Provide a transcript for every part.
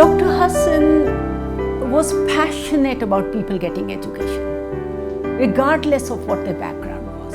Dr. Hassan was passionate about people getting education, regardless of what their background was.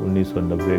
1990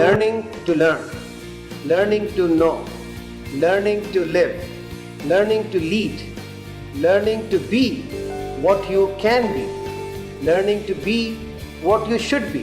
Learning to learn, learning to know, learning to live, learning to lead, learning to be what you can be, learning to be what you should be.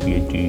PhD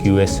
QS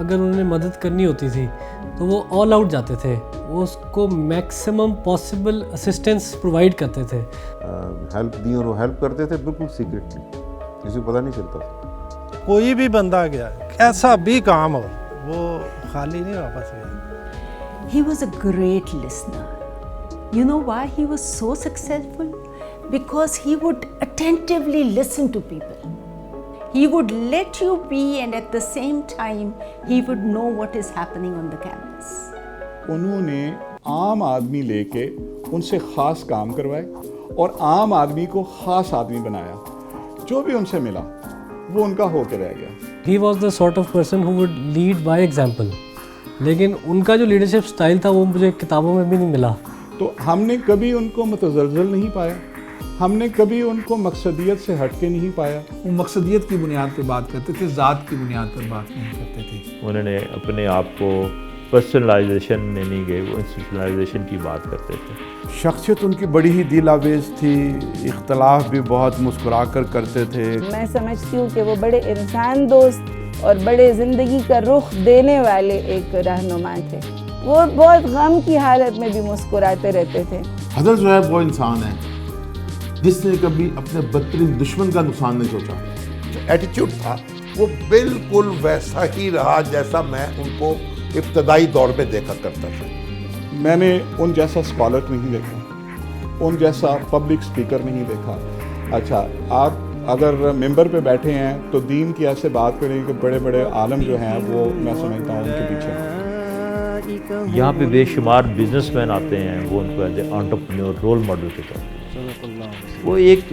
اگر انہوں نے مدد کرنی ہوتی تھی تو وہ all out جاتے تھے, وہ اس کو میکسیمم پاسبل اسسٹنس پرووائڈ کرتے تھے. ہیلپ دی اور وہ ہیلپ کرتے تھے بالکل سیکرٹلی, کسی کو پتہ نہیں چلتا تھا. کوئی بھی بندہ گیا کیسا بھی کام ہو وہ خالی نہیں واپس گیا. He was a great listener. You know why he was so successful? Because he would attentively listen to people. He would let you be, and at the same time he would know what is happening on the campus. انہوں نے عام آدمی لے کے ان سے خاص کام کروائے اور عام آدمی کو خاص آدمی بنایا. جو بھی ان سے ملا وہ ان کا ہو کے رہ گیا. He was the sort of person who would lead by example. لیکن ان کا جو لیڈرشپ سٹائل تھا وہ مجھے کتابوں میں بھی نہیں ملا. تو ہم نے کبھی ان کو متزلزل نہیں پایا, ہم نے کبھی ان کو مقصدیت سے ہٹ کے نہیں پایا. وہ مقصدیت کی بنیاد پہ بات کرتے تھے, ذات کی بنیاد پر بات نہیں کرتے تھے. انہوں نے اپنے آپ کو پرسنلائزیشن میں نہیں گئے, وہ انسٹیٹیوشنلائزیشن کی بات کرتے تھے. شخصیت ان کی بڑی ہی دل آویز تھی, اختلاف بھی بہت مسکرا کر کرتے تھے. میں سمجھتی ہوں کہ وہ بڑے انسان دوست اور بڑے زندگی کا رخ دینے والے ایک رہنما تھے. وہ بہت غم کی حالت میں بھی مسکراتے رہتے تھے. حضرت جو ہے وہ انسان ہے جس نے کبھی اپنے بدترین دشمن کا نقصان نہیں سوچا. جو ایٹیٹیوڈ تھا وہ بالکل ویسا ہی رہا جیسا میں ان کو ابتدائی دور میں دیکھا کرتا تھا. میں نے ان جیسا اسکالر نہیں دیکھا, ان جیسا پبلک اسپیکر نہیں دیکھا. اچھا, آپ اگر ممبر پہ بیٹھے ہیں تو دین کی ایسے بات کریں کہ بڑے بڑے عالم جو ہیں وہ میں سمجھتا ہوں ان کے پیچھے ہیں. یہاں پہ بے شمار بزنس مین آتے ہیں, وہ ان کو as a entrepreneur role model کے طور پر وہ ایک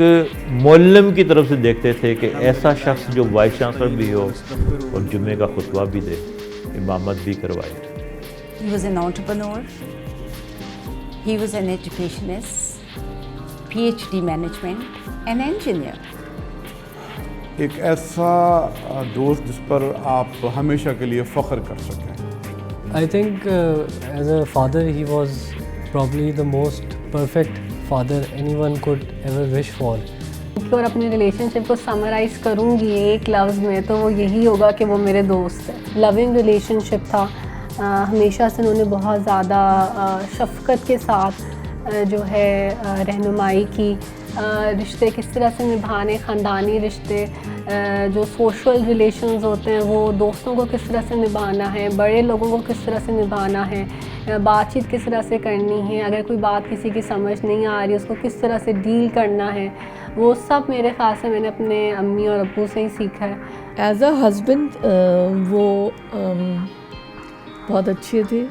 معلم کی طرف سے دیکھتے تھے کہ ایسا شخص جو وائس چانسلر بھی ہو اور جمعے کا خطبہ بھی دے, امامت بھی کروائے. He was an entrepreneur. He was an educationist, PhD management, an engineer. ایک ایسا دوست جس پر آپ ہمیشہ کے لیے فخر کر سکیں. I think as a father he was probably the most perfect father anyone could ever wish for. اور اپنے ریلیشن شپ کو سمرائز کروں گی ایک لفظ میں تو وہ یہی ہوگا کہ وہ میرے دوست ہیں. لونگ ریلیشن شپ تھا, ہمیشہ سے انہوں نے بہت زیادہ شفقت کے ساتھ جو ہے رہنمائی کی. رشتے کس طرح سے نبھانے, خاندانی رشتے, جو سوشل ریلیشنز ہوتے ہیں وہ دوستوں کو کس طرح سے نبھانا ہے, بڑے لوگوں کو کس طرح سے نبھانا ہے, بات چیت کس طرح سے کرنی ہے, اگر کوئی بات کسی کی سمجھ نہیں آ رہی اس کو کس طرح سے ڈیل کرنا ہے, وہ سب میرے خیال سے میں نے اپنے امی اور ابو سے ہی سیکھا ہے. ایز اے ہسبینڈ وہ بہت اچھے تھے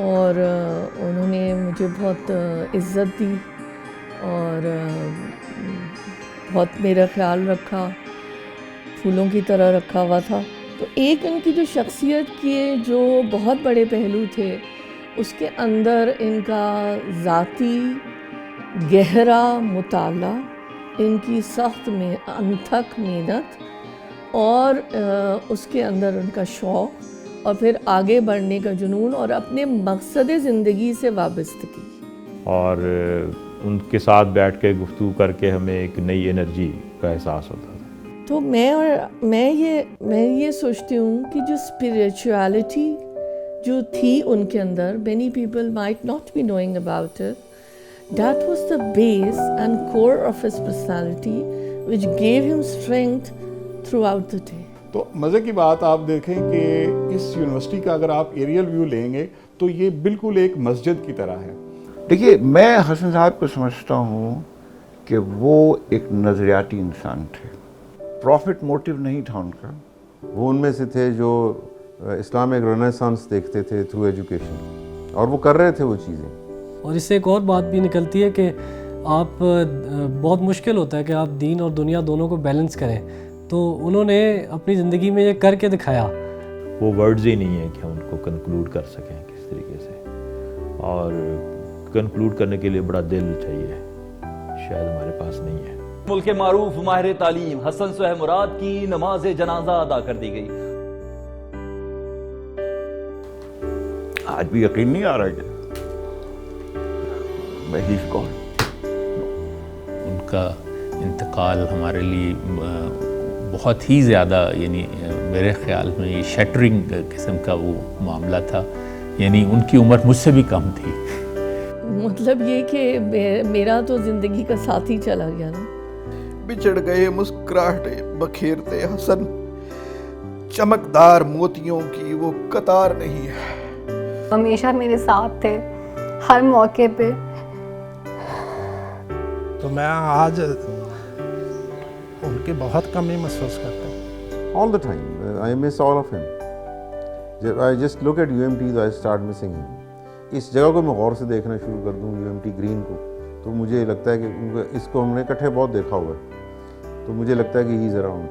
اور انہوں نے مجھے بہت عزت دی اور بہت میرا خیال رکھا, پھولوں کی طرح رکھا ہوا تھا. تو ایک ان کی جو شخصیت کے جو بہت بڑے پہلو تھے اس کے اندر ان کا ذاتی گہرا مطالعہ, ان کی سخت میں انتھک محنت اور اس کے اندر ان کا شوق اور پھر آگے بڑھنے کا جنون اور اپنے مقصد زندگی سے وابستگی. اور ان کے ساتھ بیٹھ کے گفتگو کر کے ہمیں ایک نئی انرجی کا احساس ہوتا تھا. تو میں یہ سوچتی ہوں کہ جو اسپریچولیٹی جو تھی ان کے اندر, many people might not be knowing about it, that was the base and core of his personality which gave him strength throughout the day. تو مزے کی بات آپ دیکھیں کہ اس یونیورسٹی کا اگر آپ ایریل ویو لیں گے تو یہ بالکل ایک مسجد کی طرح ہے. دیکھیے, میں حسن صاحب کو سمجھتا ہوں کہ وہ ایک نظریاتی انسان تھے, پروفٹ موٹیو نہیں تھا ان کا. وہ ان میں سے تھے جو اسلام ایک رنیسانس دیکھتے تھے تھرو ایجوکیشن, اور وہ کر رہے تھے وہ چیزیں. اور اس سے ایک اور بات بھی نکلتی ہے کہ آپ بہت مشکل ہوتا ہے کہ آپ دین اور دنیا دونوں کو بیلنس کریں, تو انہوں نے اپنی زندگی میں یہ کر کے دکھایا. وہ ورڈز ہی نہیں ہیں کہ ہم ان کو کنکلوڈ کر سکیں کس طریقے سے, اور کنکلوڈ کرنے کے لیے بڑا دل چاہیے, شاید ہمارے پاس نہیں ہے. ملک معروف ماہر تعلیم حسن سہیل مراد کی نماز جنازہ ادا کر دی گئی. آج بھی یقین نہیں آ رہا ہے ان کا انتقال ہمارے لیے بہت ہی زیادہ یعنی میرے خیال میں یہ شیٹرنگ قسم کا وہ معاملہ تھا، یعنی ان کی عمر مجھ سے بھی کم تھی۔ مطلب یہ کہ میرا تو زندگی کا ساتھی چلا گیا نا۔ بچھڑ گئے مسکراہٹے بکھیرتے حسن، چمکدار موتیوں کی وہ قطار نہیں ہے۔ ہمیشہ میرے ساتھ تھے ہر موقع پہ۔ تو میں آج ان کی بہت کمی محسوس کرتا ہوں۔ All the time, I miss all of him. I just look at UMT so I start missing him. اس جگہ کو میں غور سے دیکھنا شروع کر دوں UMT گرین کو، تو مجھے لگتا ہے کہ اس کو ہم نے اکٹھے بہت دیکھا ہوا ہے، تو مجھے لگتا ہے کہ ہی از اراؤنڈ۔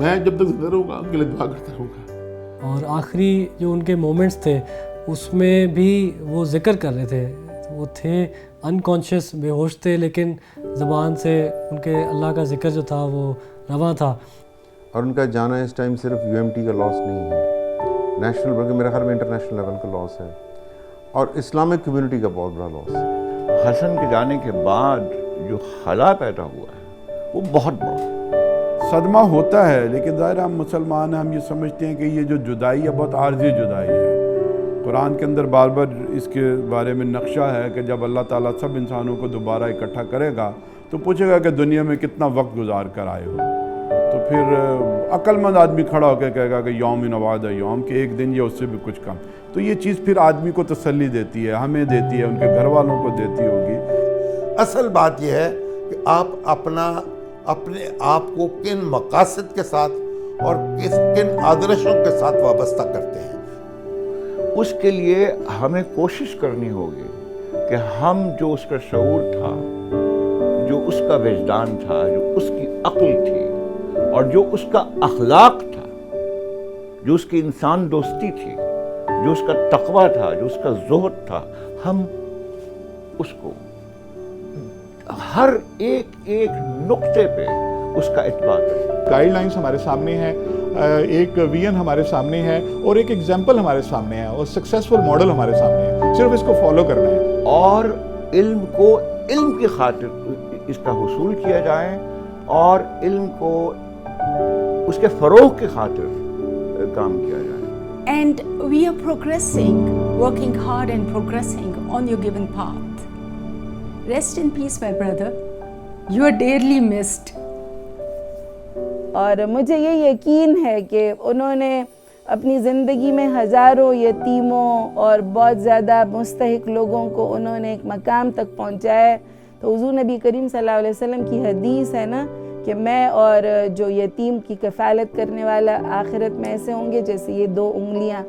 میں جب تک زندہ رہوں گا ان کے لیے دعا کرتا رہوں گا۔ اور آخری جو ان کے مومنٹس تھے اس میں بھی وہ ذکر کر رہے تھے، وہ تھے انکانشیس، بے ہوش تھے، لیکن زبان سے ان کے اللہ کا ذکر جو تھا وہ رواں تھا۔ اور ان کا جانا اس ٹائم صرف UMT کا لاس نہیں ہے، نیشنل بلکہ میرے خیال میں انٹرنیشنل لیول کا لاس ہے، اور اسلامک کمیونٹی کا بہت بڑا لاس ہے۔ حسن کے جانے کے بعد جو خلا پیدا ہوا ہے وہ بہت بڑا ہے۔ صدمہ ہوتا ہے، لیکن ظاہر ہم مسلمان ہیں، ہم یہ سمجھتے ہیں کہ یہ جو جدائی ہے بہت عارضی جدائی ہے۔ قرآن کے اندر بار بار اس کے بارے میں نقشہ ہے کہ جب اللہ تعالیٰ سب انسانوں کو دوبارہ اکٹھا کرے گا تو پوچھے گا کہ دنیا میں کتنا وقت گزار کر آئے ہو، تو پھر عقل مند آدمی کھڑا ہو کے کہے گا کہ یوم نواد یوم، کہ ایک دن یا اس سے بھی کچھ کم۔ تو یہ چیز پھر آدمی کو تسلی دیتی ہے، ہمیں دیتی ہے، ان کے گھر والوں کو دیتی ہوگی۔ اصل بات یہ ہے کہ آپ اپنے آپ کو کن مقاصد کے ساتھ اور کن آدرشوں کے ساتھ وابستہ کرتے ہیں۔ اس کے لیے ہمیں کوشش کرنی ہوگی کہ ہم جو اس کا شعور تھا، جو اس کا وجدان تھا، جو اس کی عقل تھی، اور جو اس کا اخلاق تھا، جو اس کی انسان دوستی تھی، جو اس کا تقویٰ تھا، جو اس کا زہد تھا، ہم اس کو ہر ایک نقطے پہ اس کا اتباع کریں۔ گائیڈ لائنز ہمارے سامنے ہیں، ایک ویژن ہمارے سامنے ہے، اور ایک ایگزامپل ہمارے سامنے ہے، اور سکسیسفل ماڈل ہمارے سامنے ہے، صرف اس کو فالو کرنا ہے۔ اور علم کو علم کی خاطر اس کا حصول کیا جائے، اور علم کو اس کے فروغ کی خاطر کام کیا جائے۔ And we are progressing, working hard and progressing on your given path. Rest in peace, my brother. You are dearly missed. اور مجھے یہ یقین ہے کہ انہوں نے اپنی زندگی میں ہزاروں یتیموں اور بہت زیادہ مستحق لوگوں کو انہوں نے ایک مقام تک پہنچایا ہے۔ تو حضور نبی کریم صلی اللہ علیہ وسلم کی حدیث ہے نا کہ میں اور جو یتیم کی کفالت کرنے والا آخرت میں ایسے ہوں گے جیسے یہ دو انگلیاں۔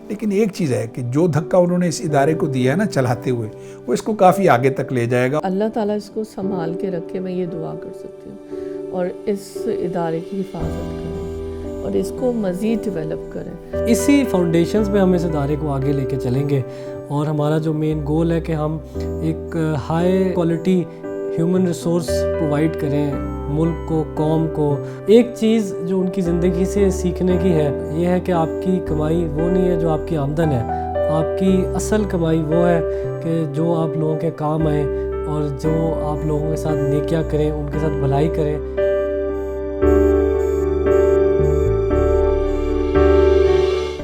لیکن ایک چیز ہے کہ جو دھکا انہوں نے اس ادارے کو دیا ہے نا چلاتے ہوئے، وہ اس کو کافی آگے تک لے جائے گا۔ اللہ تعالیٰ اس کو سنبھال کے رکھے، میں یہ دعا کر سکتی ہوں، اور اس ادارے کی حفاظت کریں اور اس کو مزید ڈیولپ کریں۔ اسی فاؤنڈیشنز میں ہم اس ادارے کو آگے لے کے چلیں گے، اور ہمارا جو مین گول ہے کہ ہم ایک high quality human resource provide کریں ملک کو، قوم کو۔ ایک چیز جو ان کی زندگی سے سیکھنے کی ہے یہ ہے کہ آپ کی کمائی وہ نہیں ہے جو آپ کی آمدن ہے، آپ کی اصل کمائی وہ ہے کہ جو آپ لوگوں کے کام آئیں اور جو آپ لوگوں کے ساتھ نیکیاں کریں، ان کے ساتھ بھلائی کریں۔